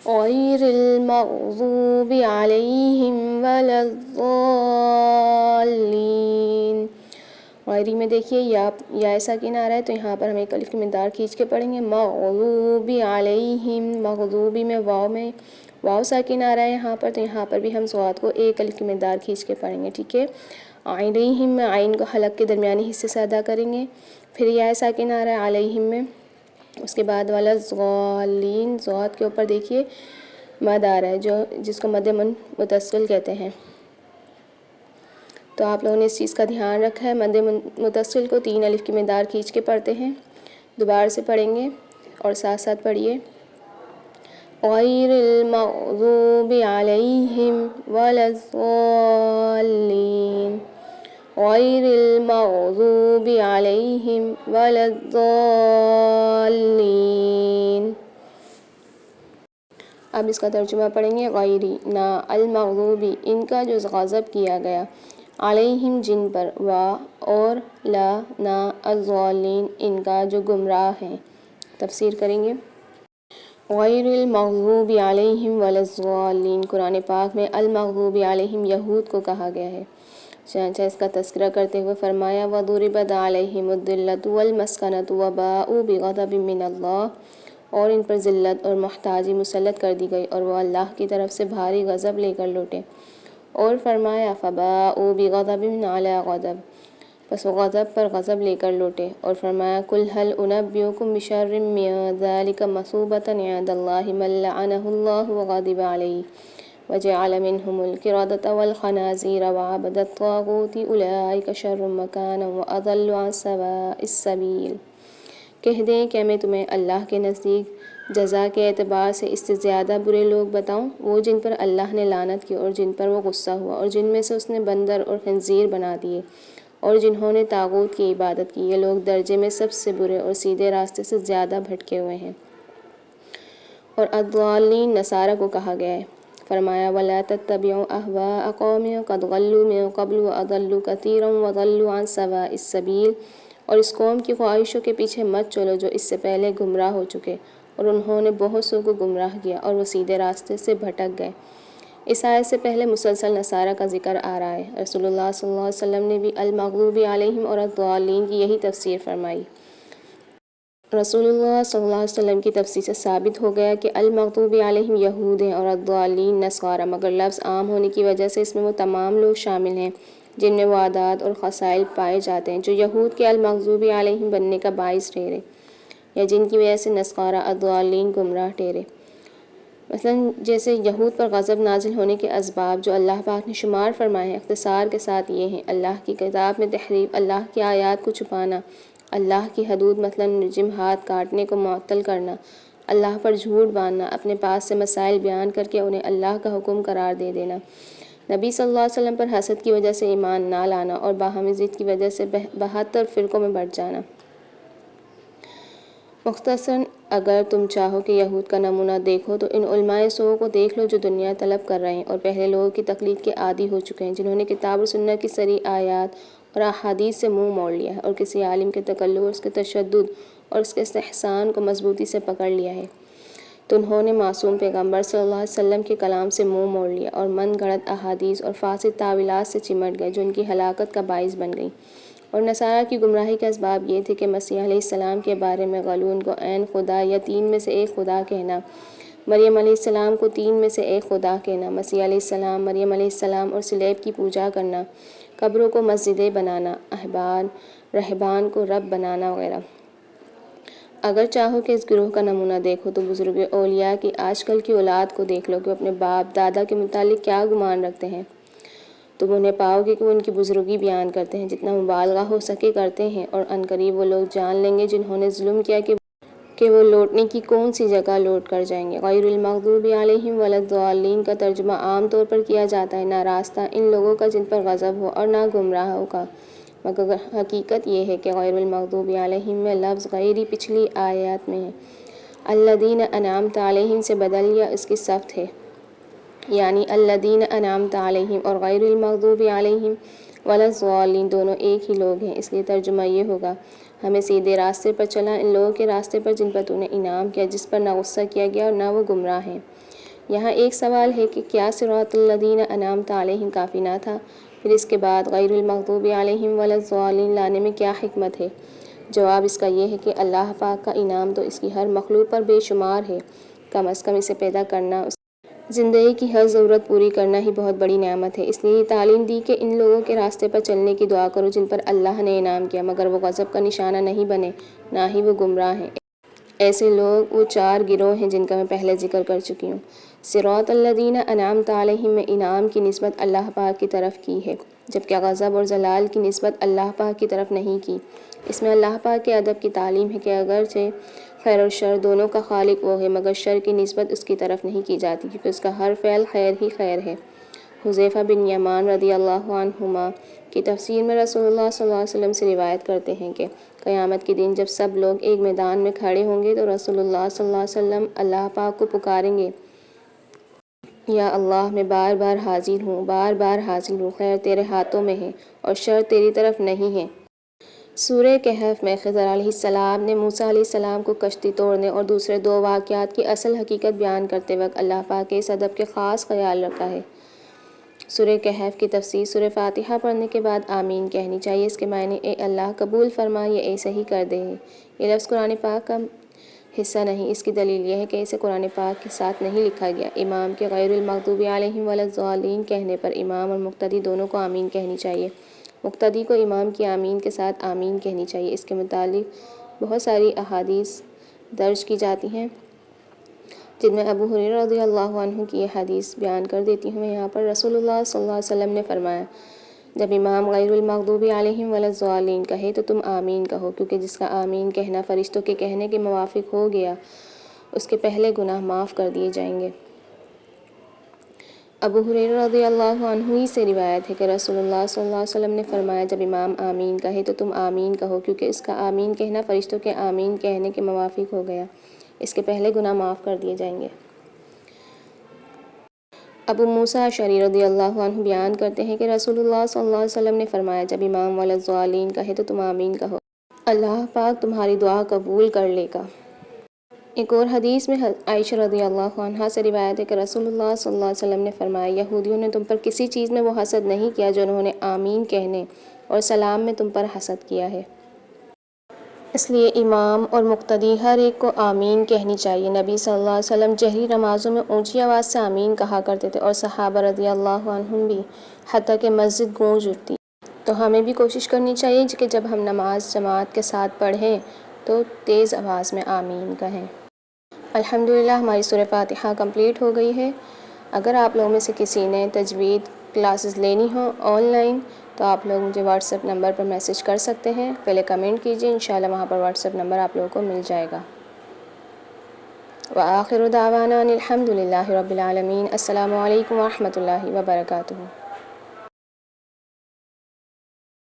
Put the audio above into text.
غیر المغضوب علیہم ولا الضالین۔ غیری میں دیکھیے یا ساکن آ رہا ہے تو یہاں پر ہم ایک الف کی مقدار کھینچ کے پڑھیں گے، مغضوبی علیہم، مغضوبی میں واو ساکن آ رہا ہے یہاں پر، تو یہاں پر بھی ہم صاد کو ایک الف کی مقدار کھینچ کے پڑھیں گے، ٹھیک ہے۔ علیہم میں عین کو حلق کے درمیانی حصے سے ادا کریں گے، پھر یا ساکن آ رہا ہے علیہم میں، اس کے بعد والا ضالین، صاد کے اوپر دیکھیے مد آ رہا ہے جس کو مد متصل کہتے ہیں، تو آپ لوگوں نے اس چیز کا دھیان رکھا ہے۔ مد متصل کو 3 الف کی مقدار کھینچ کے پڑھتے ہیں، دوبارہ سے پڑھیں گے اور ساتھ ساتھ پڑھیے، غیر المغضوب علیہم ولا الضالین، غیر المغضوب علیہم ولا الضالین۔ اب اس کا ترجمہ پڑھیں گے، غیری نہ، المغضوبی ان کا جو غضب کیا گیا، علیہم جن پر، اور لا نہ، الضالین ان کا جو گمراہ ہیں۔ تفسیر کریں گے، غیر المغضوب علیہم ولا الضالین، قرآن پاک میں المغضوب علیہم یہود کو کہا گیا ہے، چنانچہ اس کا تذکرہ کرتے ہوئے فرمایا، وَضُرِبَتْ عَلَيْهِمُ الذِّلَّةُ وَالْمَسْكَنَةُ وَبَاءُوا بِغَضَبٍ مِّنَ اللَّهِ، اور ان پر ذلت اور محتاجی مسلط کر دی گئی اور وہ اللہ کی طرف سے بھاری غضب لے کر لوٹے، اور فرمایا فَبَاءُوا بِغَضَبٍ عَلَىٰ غَضَبٍ، پس وہ غضب پر غضب لے کر لوٹے، اور فرمایا قُلْ هَلْ أُنَبِّئُكُم بِشَرٍّ مِّن ذَٰلِكَ مَثُوبَةً عِندَ اللَّهِ مَن لَّعَنَهُ اللَّهُ وَغَضِبَ عَلَيْهِ وَجَعَلَ مِنْهُمُ الْقِرَدَةَ وَالْخَنَازِيرَ وَعَبَدَ الطَّاغُوتِ أُولَٰئِكَ شَرٌّ مَّكَانًا وَأَضَلُّ عَن سَوَاءِ السَّبِيلِ۔ کہہ دیں کہ میں تمہیں اللہ کے نزدیک جزا کے اعتبار سے اس سے زیادہ برے لوگ بتاؤں، وہ جن پر اللہ نے لعنت کی اور جن پر وہ غصہ ہوا، اور جن میں سے اس نے بندر اور خنزیر بنا دیے، اور جنہوں نے طاغوت کی عبادت کی، یہ لوگ درجے میں سب سے برے اور سیدھے راستے سے زیادہ بھٹکے ہوئے ہیں۔ اور الضالین نصارہ کو کہا گیا ہے، فرمایا وَلَا تَتَّبِعُوا أَهْوَاءَ قَوْمٍ قَدْ ضَلُّوا مِن قَبْلُ وَأَضَلُّوا كَثِيرًا وَضَلُّوا عَن سَوَاءِ السَّبِيلِ، اور اس قوم کی خواہشوں کے پیچھے مت چلو جو اس سے پہلے گمراہ ہو چکے، اور انہوں نے بہت سو کو گمراہ کیا اور وہ سیدھے راستے سے بھٹک گئے۔ اس آیت سے پہلے مسلسل نصارہ کا ذکر آ رہا ہے، رسول اللہ صلی اللہ علیہ وسلم نے بھی المغضوب علیہم اور الضالین کی یہی تفسیر فرمائی۔ رسول اللہ صلی اللہ علیہ وسلم کی تفسیر سے ثابت ہو گیا کہ المغضوب علیہم یہود ہیں اور الضالین نصارہ، مگر لفظ عام ہونے کی وجہ سے اس میں وہ تمام لوگ شامل ہیں جن میں وہ عادات اور خصائل پائے جاتے ہیں جو یہود کے المغضوب علیہم بننے کا باعث ٹھہرے، یا جن کی وجہ سے نصارہ الضالین گمراہ ٹھہرے۔ مثلا جیسے یہود پر غضب نازل ہونے کے اسباب جو اللہ پاک نے شمار فرمائے ہیں، اختصار کے ساتھ یہ ہیں، اللہ کی کتاب میں تحریف، اللہ کی آیات کو چھپانا، اللہ کی حدود مثلا نجم ہاتھ کاٹنے کو معطل کرنا، اللہ پر جھوٹ باندھنا، اپنے پاس سے مسائل بیان کر کے انہیں اللہ کا حکم قرار دے دینا، نبی صلی اللہ علیہ وسلم پر حسد کی وجہ سے ایمان نہ لانا اور باہمی ضد کی وجہ سے 72 فرقوں میں بٹ جانا۔ مختصراً اگر تم چاہو کہ یہود کا نمونہ دیکھو تو ان علماء سوء کو دیکھ لو جو دنیا طلب کر رہے ہیں اور پہلے لوگوں کی تقلید کے عادی ہو چکے ہیں، جنہوں نے کتاب و سنت کی صریح آیات اور احادیث سے منہ موڑ لیا ہے اور کسی عالم کے تکلف اور اس کے تشدد اور اس کے استحسان کو مضبوطی سے پکڑ لیا ہے، تو انہوں نے معصوم پیغمبر صلی اللہ علیہ وسلم کے کلام سے منہ موڑ لیا اور من گھڑت احادیث اور فاسد تعویلات سے چمٹ گئے جو ان کی ہلاکت کا باعث بن گئیں۔ اور نصارہ کی گمراہی کا اسباب یہ تھے کہ مسیح علیہ السلام کے بارے میں غلون کو عین خدا یا 3 میں سے ایک خدا کہنا، مریم علیہ السلام کو 3 میں سے ایک خدا کہنا، مسیح علیہ السلام، مریم علیہ السلام اور صلیب کی پوجا کرنا، قبروں کو مسجدیں بنانا، احبار رہبان کو رب بنانا وغیرہ۔ اگر چاہو کہ اس گروہ کا نمونہ دیکھو تو بزرگ اولیاء کی آج کل کی اولاد کو دیکھ لو کہ اپنے باپ دادا کے متعلق کیا گمان رکھتے ہیں، تم انہیں پاؤ گے کہ وہ ان کی بزرگی بیان کرتے ہیں، جتنا مبالغہ ہو سکے کرتے ہیں، اور عنقریب وہ لوگ جان لیں گے جنہوں نے ظلم کیا کہ وہ لوٹنے کی کون سی جگہ لوٹ کر جائیں گے۔ غیر المغضوب علیہم ولا الضالین کا ترجمہ عام طور پر کیا جاتا ہے نہ راستہ ان لوگوں کا جن پر غضب ہو اور نہ گمراہوں کا، مگر حقیقت یہ ہے کہ غیر المغضوب علیہم میں لفظ غیری پچھلی آیات میں ہے، الذین انعمت علیہم سے بدل یا اس کی صفت ہے، یعنی الذین انعمت علیہم اور غیر المغضوب علیہم ولا الضالین دونوں ایک ہی لوگ ہیں، اس لیے ترجمہ یہ ہوگا ہمیں سیدھے راستے پر چلا، ان لوگوں کے راستے پر جن پر تو نے انعام کیا، جس پر نہ غصہ کیا گیا اور نہ وہ گمراہ ہیں۔ یہاں ایک سوال ہے کہ کیا صراط الذین انعمت علیہم کافی نہ تھا؟ پھر اس کے بعد غیر المغضوب علیہم ولا الضالین لانے میں کیا حکمت ہے؟ جواب اس کا یہ ہے کہ اللہ پاک کا انعام تو اس کی ہر مخلوق پر بے شمار ہے۔ کم از کم اسے پیدا کرنا، اس زندگی کی ہر ضرورت پوری کرنا ہی بہت بڑی نعمت ہے۔ اس لیے یہ تعلیم دی کہ ان لوگوں کے راستے پر چلنے کی دعا کرو جن پر اللہ نے انعام کیا، مگر وہ غضب کا نشانہ نہیں بنے، نہ ہی وہ گمراہ ہیں۔ ایسے لوگ وہ 4 گروہ ہیں جن کا میں پہلے ذکر کر چکی ہوں۔ صراط الذین انعمت علیہم میں انعام کی نسبت اللہ پاک کی طرف کی ہے، جبکہ غضب اور ضلال کی نسبت اللہ پاک کی طرف نہیں کی۔ اس میں اللہ پاک کے ادب کی تعلیم ہے کہ اگرچہ خیر اور شر دونوں کا خالق وہ ہے، مگر شر کی نسبت اس کی طرف نہیں کی جاتی، کیونکہ اس کا ہر فعل خیر ہی خیر ہے۔ حذیفہ بن یمان رضی اللہ عنہما کی تفسیر میں رسول اللہ صلی اللہ علیہ وسلم سے روایت کرتے ہیں کہ قیامت کے دن جب سب لوگ ایک میدان میں کھڑے ہوں گے تو رسول اللہ صلی اللہ علیہ وسلم اللہ پاک کو پکاریں گے، یا اللہ میں بار بار حاضر ہوں، بار بار حاضر ہوں، خیر تیرے ہاتھوں میں ہے اور شر تیری طرف نہیں ہے۔ سورہ کہف میں خضر علیہ السلام نے موسیٰ علیہ السلام کو کشتی توڑنے اور دوسرے 2 واقعات کی اصل حقیقت بیان کرتے وقت اللہ پاک کے اس ادب کے خاص خیال رکھا ہے۔ سورہ کہف کی تفسیر: سورہ فاتحہ پڑھنے کے بعد آمین کہنی چاہیے۔ اس کے معنی اے اللہ قبول فرما، یہ ایسے ہی کر دے ہے۔ یہ لفظ قرآن پاک کا حصہ نہیں، اس کی دلیل یہ ہے کہ اسے قرآن پاک کے ساتھ نہیں لکھا گیا۔ امام کے غیر المغضوب علیہم ولا الضالین کہنے پر امام اور مقتدی دونوں کو آمین کہنی چاہیے۔ مقتدی کو امام کی آمین کے ساتھ آمین کہنی چاہیے۔ اس کے متعلق بہت ساری احادیث درج کی جاتی ہیں، جن میں ابو ہریرہ رضی اللہ عنہ کی یہ حدیث بیان کر دیتی ہوں میں یہاں پر۔ رسول اللہ صلی اللہ علیہ وسلم نے فرمایا، جب امام غیر المغضوب علیہم ولا الضالین کہے تو تم آمین کہو، کیونکہ جس کا آمین کہنا فرشتوں کے کہنے کے موافق ہو گیا، اس کے پہلے گناہ معاف کر دیے جائیں گے۔ ابو ہریرہ رضی اللہ عنہ ہی سے روایت ہے کہ رسول اللہ صلی اللہ علیہ وسلم نے فرمایا، جب امام آمین کہے تو تم آمین کہو، کیونکہ اس کا آمین کہنا فرشتوں کے آمین کہنے کے موافق ہو گیا، اس کے پہلے گناہ معاف کر دیے جائیں گے۔ ابو موسیٰ اشعری رضی اللہ عنہ بیان کرتے ہیں کہ رسول اللہ صلی اللہ علیہ وسلم نے فرمایا، جب امام ولا الضالین کہے تو تم آمین کہو، اللہ پاک تمہاری دعا قبول کر لے گا۔ ایک اور حدیث میں عائشہ رضی اللہ عنہا سے روایت ہے کہ رسول اللہ صلی اللہ علیہ وسلم نے فرمایا، یہودیوں نے تم پر کسی چیز میں وہ حسد نہیں کیا جو انہوں نے آمین کہنے اور سلام میں تم پر حسد کیا ہے۔ اس لیے امام اور مقتدی ہر ایک کو آمین کہنی چاہیے۔ نبی صلی اللہ علیہ وسلم جہری نمازوں میں اونچی آواز سے آمین کہا کرتے تھے اور صحابہ رضی اللہ عنہم بھی، حتیٰ کہ مسجد گونج اٹھتی۔ تو ہمیں بھی کوشش کرنی چاہیے کہ جب ہم نماز جماعت کے ساتھ پڑھیں تو تیز آواز میں آمین کہیں۔ الحمدللہ ہماری سورہ فاتحہ کمپلیٹ ہو گئی ہے۔ اگر آپ لوگوں میں سے کسی نے تجوید کلاسز لینی ہوں آن لائن تو آپ لوگ مجھے واٹس ایپ نمبر پر میسج کر سکتے ہیں، پہلے کمنٹ کیجئے، انشاءاللہ وہاں پر واٹس ایپ نمبر آپ لوگوں کو مل جائے گا۔ وآخر دعوانا الحمدللہ رب العالمین۔ السلام علیکم ورحمۃ اللہ وبرکاتہ۔